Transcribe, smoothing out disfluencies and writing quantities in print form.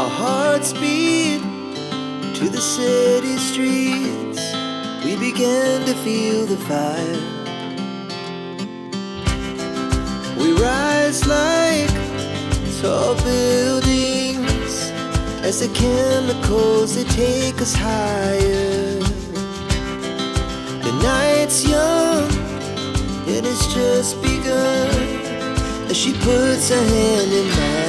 Our hearts beat to the city streets. We began to feel the fire. We rise like tall buildings as the chemicals, they take us higher. The night's young, it has just begun as she puts her hand in mine.